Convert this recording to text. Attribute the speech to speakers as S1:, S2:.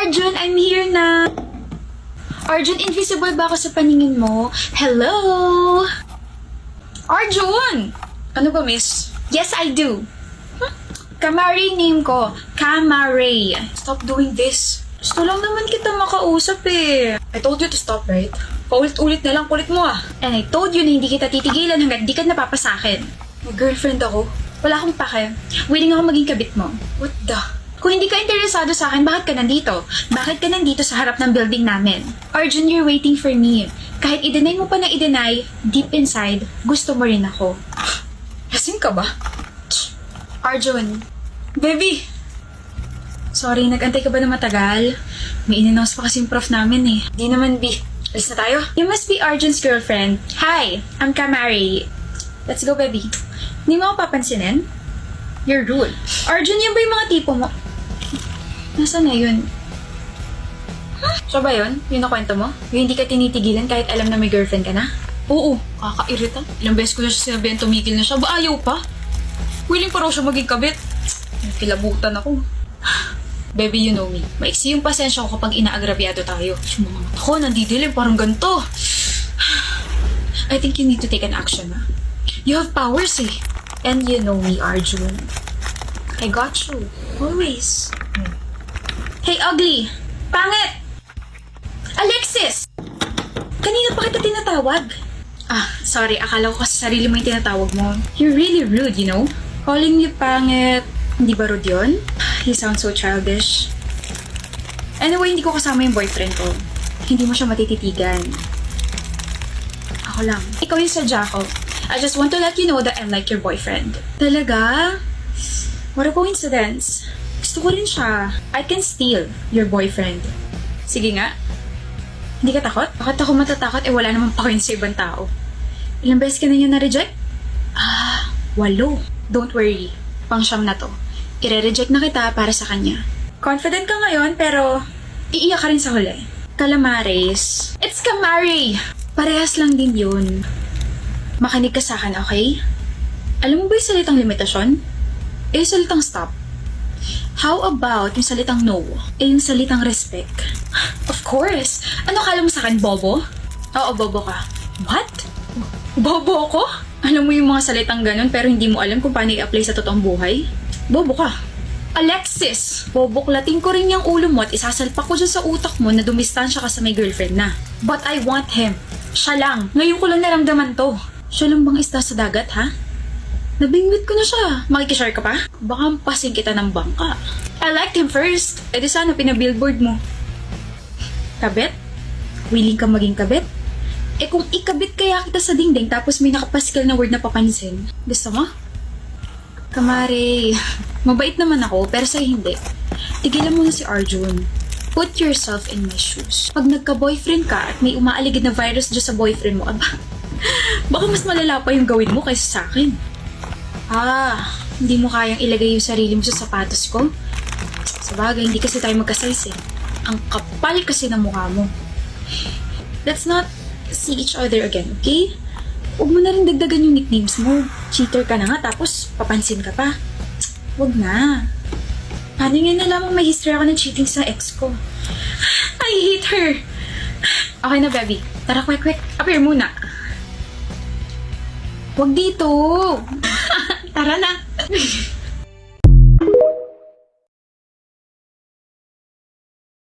S1: Arjun, I'm here na. Arjun, invisible ba ako sa paningin mo? Hello? Arjun! Ano ba, miss? Yes, I do. Kamari name ko. Kamari. Stop doing this. Gusto lang naman kita makausap eh. I told you to stop, right? Paulit-ulit na lang kulit mo ah. And I told you na hindi kita titigilan hanggang di ka napapasakin. May girlfriend ako. Wala akong pake. Willing ako maging kabit mo. What the? Kung hindi ka interesado sa akin, bakit ka nandito? Bakit ka nandito sa harap ng building namin? Arjun, you're waiting for me. Kahit i-deny mo pa na i-deny, deep inside, gusto mo rin ako. Lasing ka ba? Arjun. Baby! Sorry, nag-antay ka ba na matagal? May in-announce pa kasing prof namin eh. Di naman, B. Alis na tayo? You must be Arjun's girlfriend. Hi, I'm Kamari. Let's go, baby. Hindi mo ako papansinin? You're rude. Arjun, yan ba yung mga tipo mo? Nasaan na yun? Siya ba yun? Yung nakwento mo? Yung hindi ka tinitigilan kahit alam na may girlfriend ka na? Oo, kakairita. Ilang beses ko na siya sinabihan tumigil na siya. Ba ayaw pa? Willing pa raw siya maging kabit. Kilabutan ako. Baby, you know me. Maiksi yung pasensya ko kapag inaagrabyado tayo. Yung mga mata ko, nandidilim, parang ganito. I think you need to take an action, ha? You have powers, eh. And you know me, Arjun. I got you. Always. Hey, ugly! Pangit! Alexis! Kanina pa kita tinatawag. Sorry. Akala ko kasi sarili mo yung tinatawag mo. You're really rude, you know? Calling you pangit. Hindi ba rude yun? You sound so childish. Anyway, hindi ko kasama yung boyfriend ko. Hindi mo siya matititigan. Ako lang. Ikaw yung sadya ko. I just want to let you know that I like your boyfriend. Talaga? What a coincidence. Gusto ko rin siya. I can steal your boyfriend. Sige nga. Hindi ka takot? Bakit ako matatakot? Wala namang pakin sa ibang tao. Ilang beses ka na niya na-reject? 8. Don't worry. Pang-siyam na to. Ire-reject na kita para sa kanya. Confident ka ngayon, pero iiyak ka rin sa huli. Calamares. It's Kamari! Parehas lang din yun. Makinig ka sa akin, okay? Alam mo ba yung salitang limitasyon? Yung salitang stop. How about yung salitang no? Yung salitang respect? Of course! Ano akala mo sa akin, bobo? Oo, bobo ka. What? Bobo ko? Alam mo yung mga salitang ganun pero hindi mo alam kung paano i-apply sa totoong buhay? Bobo ka. Alexis! Boboklatin ko rin yung ulo mo at isasalpak ko dyan sa utak mo na dumistansya ka sa may girlfriend na. But I want him. Siya lang. Ngayon ko lang naramdaman to. Siya lang bang isda sa dagat, ha? Nabingwit ko na siya. Makikishare ka pa? Baka pasing kita ng bangka. I liked him first. E di sana pinabillboard mo. Kabit? Willing ka maging kabit? Eh kung ikabit kaya kita sa dingding tapos may nakapaskil na word na papansin, gusto mo? Kamari, mabait naman ako pero sa'yo hindi. Tigilan mo na si Arjun. Put yourself in my shoes. Pag nagka-boyfriend ka at may umaaligid na virus dyan sa boyfriend mo, baka mas malala pa yung gawin mo kaysa sa akin. Hindi mo kayang ilagay yung sarili mo sa sapatos ko? Sabagay, hindi kasi tayo magka-size eh. Ang kapal kasi ng mukha mo. Let's not see each other again, okay? Huwag mo na rin dagdagan yung nicknames mo. Cheater ka na nga, tapos papansin ka pa. Huwag na. Paano nga nalamang may history ako ng cheating sa ex ko? I hate her! Okay na, baby. Tara, quick. Appear muna. Huwag dito! Tara na!